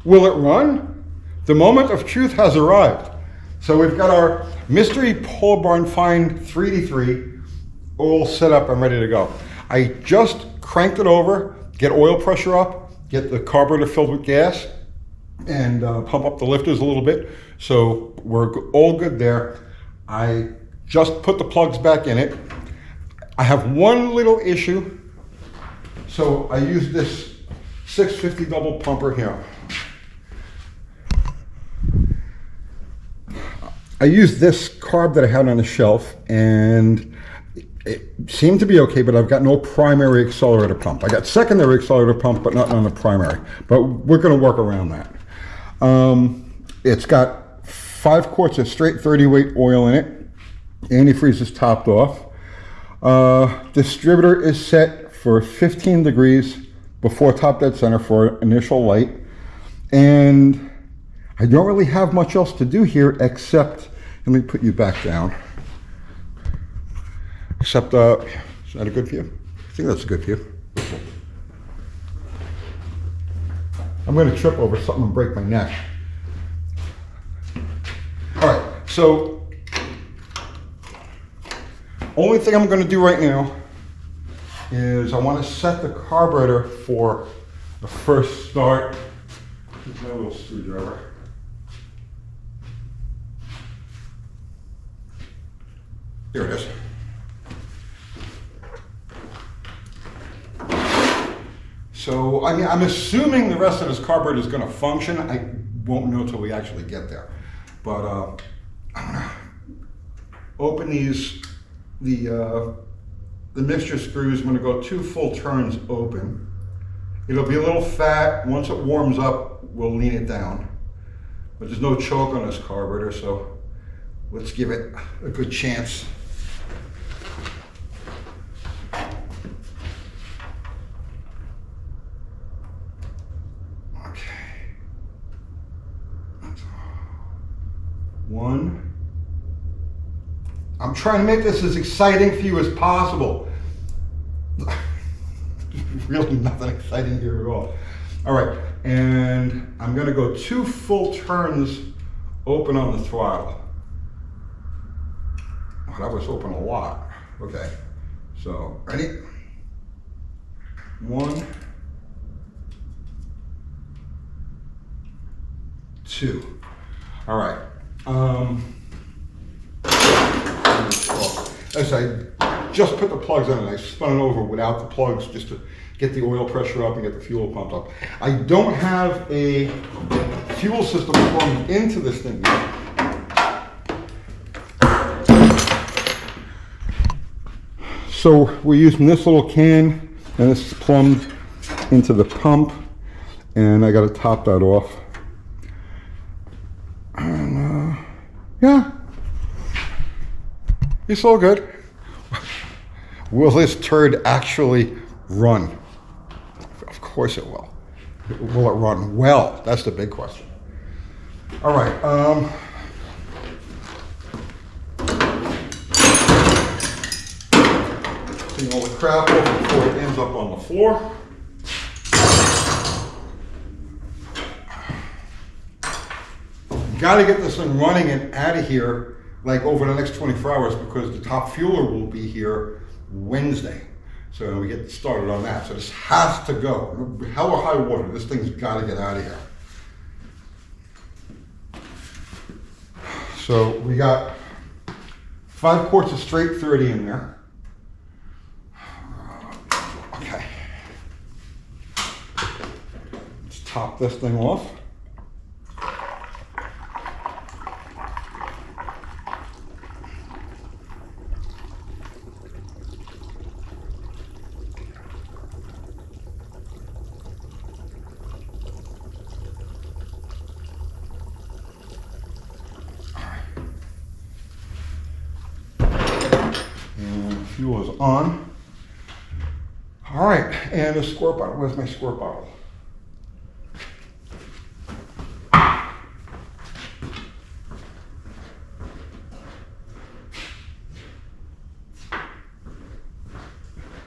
Will it run? The moment of truth has arrived. So we've got our mystery pole barn find 3D3 all set up and ready to go. I just cranked it over, get oil pressure up, get the carburetor filled with gas, and pump up the lifters a little bit. So we're all good there. I just put the plugs back in it. I have one little issue. So I use this 650 double pumper here. I used this carb that I had on the shelf, and it seemed to be okay, but I've got no primary accelerator pump. I got secondary accelerator pump, but not on the primary. But we're going to work around that. It's got 5 quarts of straight 30 weight oil in it. Antifreeze is topped off. Distributor is set for 15 degrees before top dead center for initial light. And I don't really have much else to do here except, let me put you back down. Except, is that a good view? I think that's a good view. I'm going to trip over something and break my neck. All right, so only thing I'm going to do right now is I want to set the carburetor for the first start. Here's my little screwdriver. Here it is. So, I mean, I'm assuming the rest of this carburetor is going to function. I won't know till we actually get there. But I'm going to open these, the mixture screws. I'm going to go 2 full turns open. It'll be a little fat. Once it warms up, we'll lean it down. But there's no choke on this carburetor, so let's give it a good chance. One. I'm trying to make this as exciting for you as possible. Really nothing exciting here at all. All right, and I'm gonna go 2 full turns open on the throttle. Oh, that was open a lot. Okay, so ready? 1, 2. All right. As I just put the plugs in and I spun it over without the plugs just to get the oil pressure up and get the fuel pumped up. I don't have a fuel system plumbed into this thing yet. So we're using this little can, and this is plumbed into the pump, and I got to top that off. And yeah, it's all good. Will this turd actually run? Of course it will. Will it run well? That's the big question. All right. Clean all the crap off before it ends up on the floor. Got to get this thing running and out of here like over the next 24 hours because the top fueler will be here Wednesday. So we get started on that. So this has to go. Hell or high water, this thing's got to get out of here. So we got 5 quarts of straight 30 in there. Okay. Let's top this thing off. Fuel is on. All right, and a squirt bottle. Where's my squirt bottle?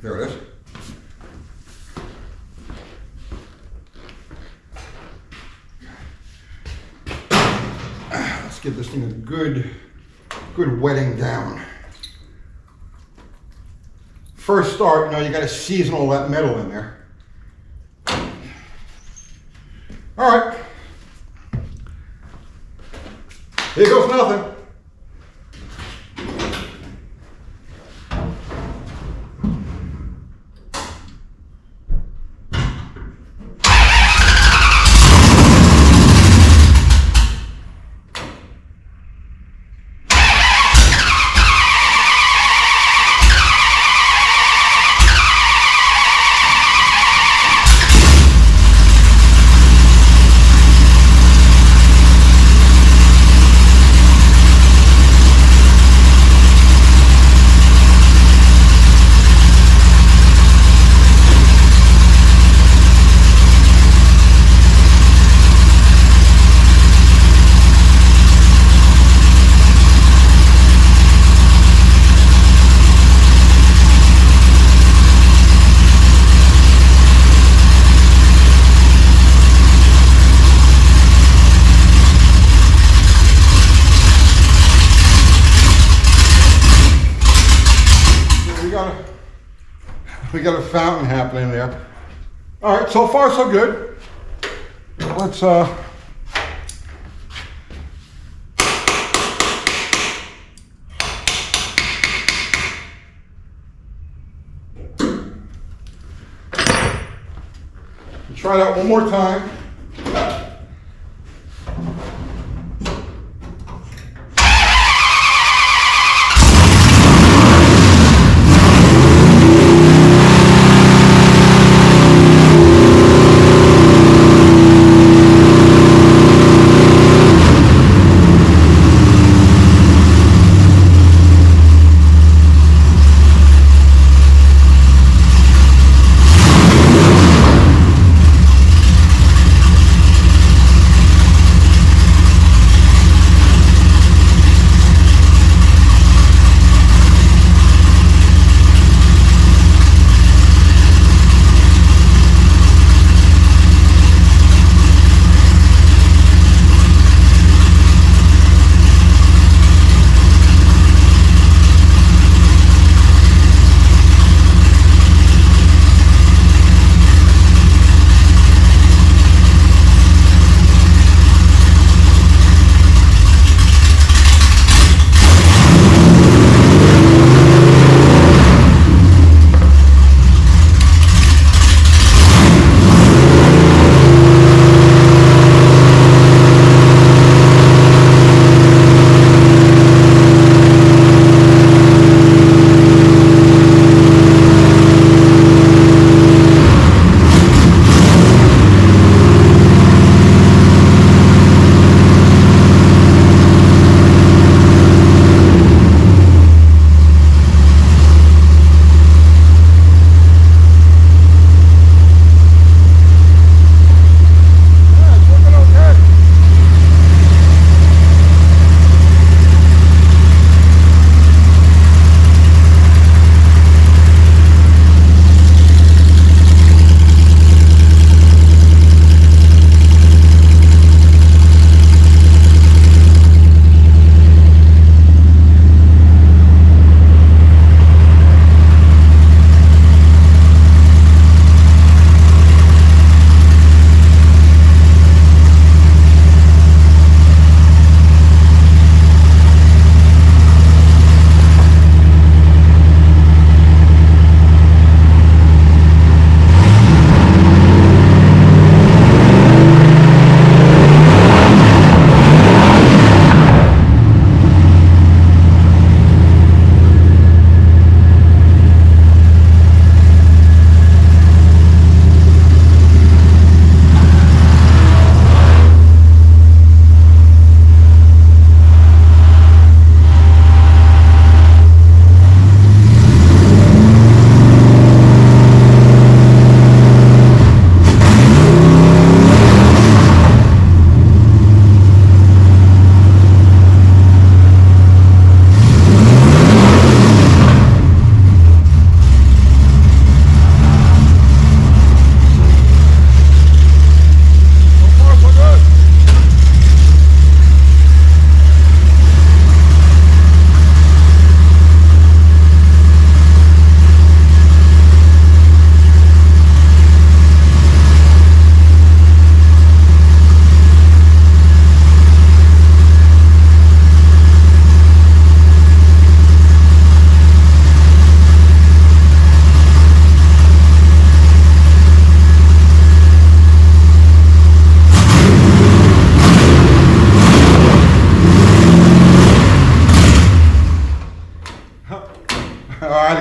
There it is. give this thing a good wetting down. First start, you got to season all that metal in there. All right. Here goes nothing. We got a fountain happening there. All right, so far so good. Let's try that one more time.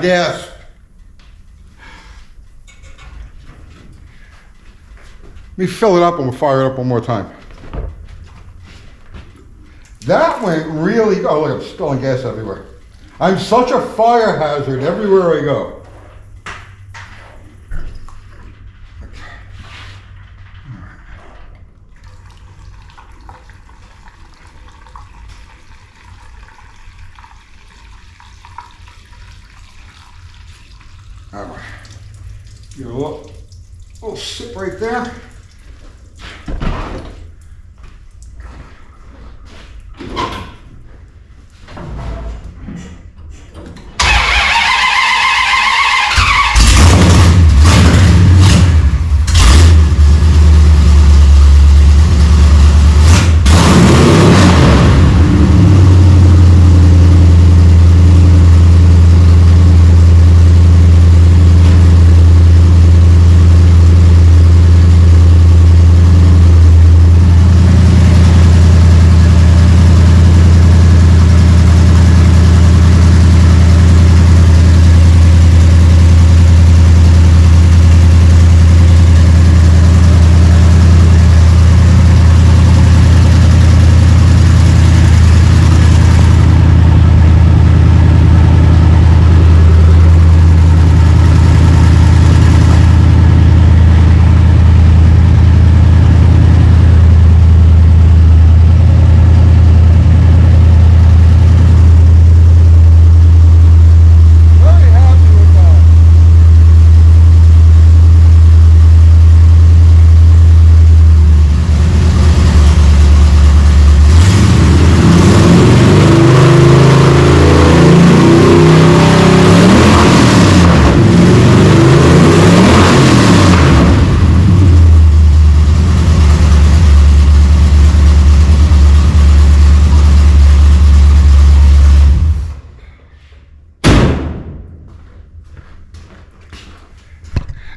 gas. Let me fill it up and we'll fire it up one more time. That went really, oh look, I'm spilling gas everywhere. I'm such a fire hazard everywhere I go. All right, give it a little sip right there.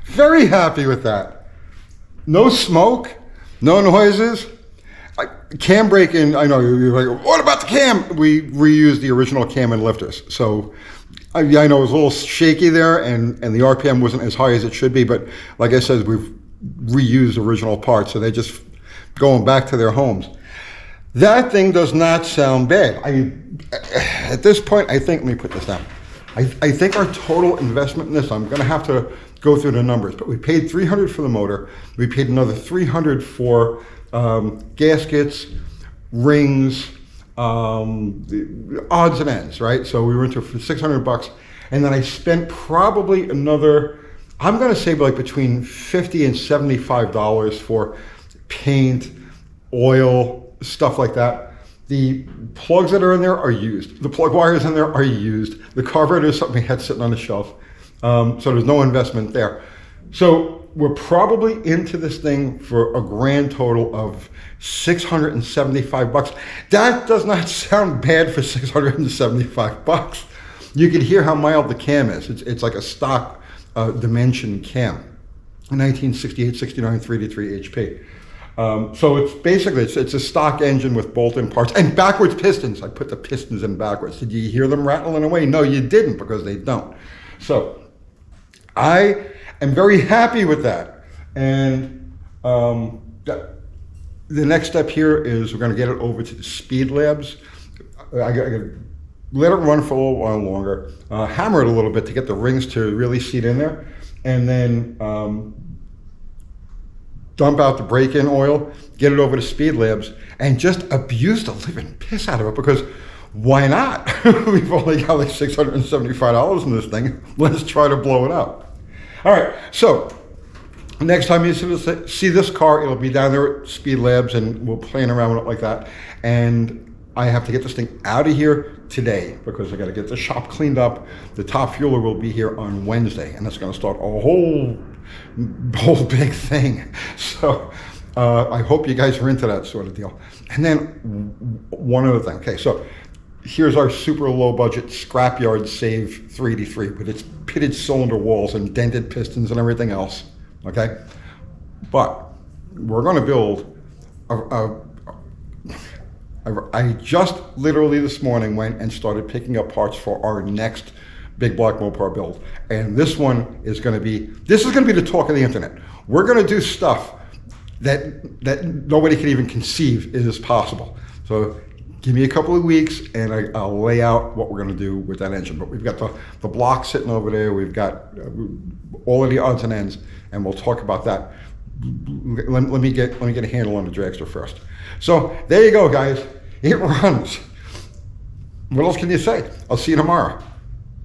Very happy with that. No smoke, no noises. Cam braking, I know you're like, what about the cam? We reused the original cam and lifters. So I know it was a little shaky there and the RPM wasn't as high as it should be, but like I said, we've reused original parts, so they're just going back to their homes. That thing does not sound bad. At this point, I think, let me put this down. I think our total investment in this, I'm gonna have to go through the numbers, but we paid $300 for the motor. We paid another $300 for gaskets, rings, the odds and ends, right? So we were into it for $600, and then I spent probably another, I'm gonna say like between $50 and $75 for paint, oil, stuff like that. The plugs that are in there are used. The plug wires in there are used. The carburetor is something we had sitting on the shelf. So there's no investment there. So we're probably into this thing for a grand total of $675. That does not sound bad for $675. You can hear how mild the cam is. It's like a stock dimension cam, 1968, 69, 3D3 HP. So it's basically, it's a stock engine with bolt-in parts and backwards pistons. I put the pistons in backwards. Did you hear them rattling away? No, you didn't, because they don't. So I am very happy with that. And the next step here is we're gonna get it over to the speed labs. I gotta let it run for a little while longer, hammer it a little bit to get the rings to really seat in there, and then dump out the break-in oil, get it over to speed labs, and just abuse the living piss out of it, because why not? We've only got like $675 in this thing. Let's try to blow it up. All right, so next time you see this car, it'll be down there at Speed Labs, and we'll playing around with it like that. And I have to get this thing out of here today because I got to get the shop cleaned up. The top fueler will be here on Wednesday, and it's going to start a whole big thing. So I hope you guys are into that sort of deal. And then one other thing. Okay, so here's our super low budget Scrapyard Save 3D3 with its pitted cylinder walls and dented pistons and everything else, okay? But we're gonna build I just literally this morning went and started picking up parts for our next big block Mopar build. And this one is going to be, the talk of the internet. We're going to do stuff that nobody can even conceive is possible. So give me a couple of weeks and I'll lay out what we're going to do with that engine. But we've got the block sitting over there. We've got all of the odds and ends, and we'll talk about that. Let me get a handle on the dragster first. So there you go, guys. It runs. What else can you say? I'll see you tomorrow.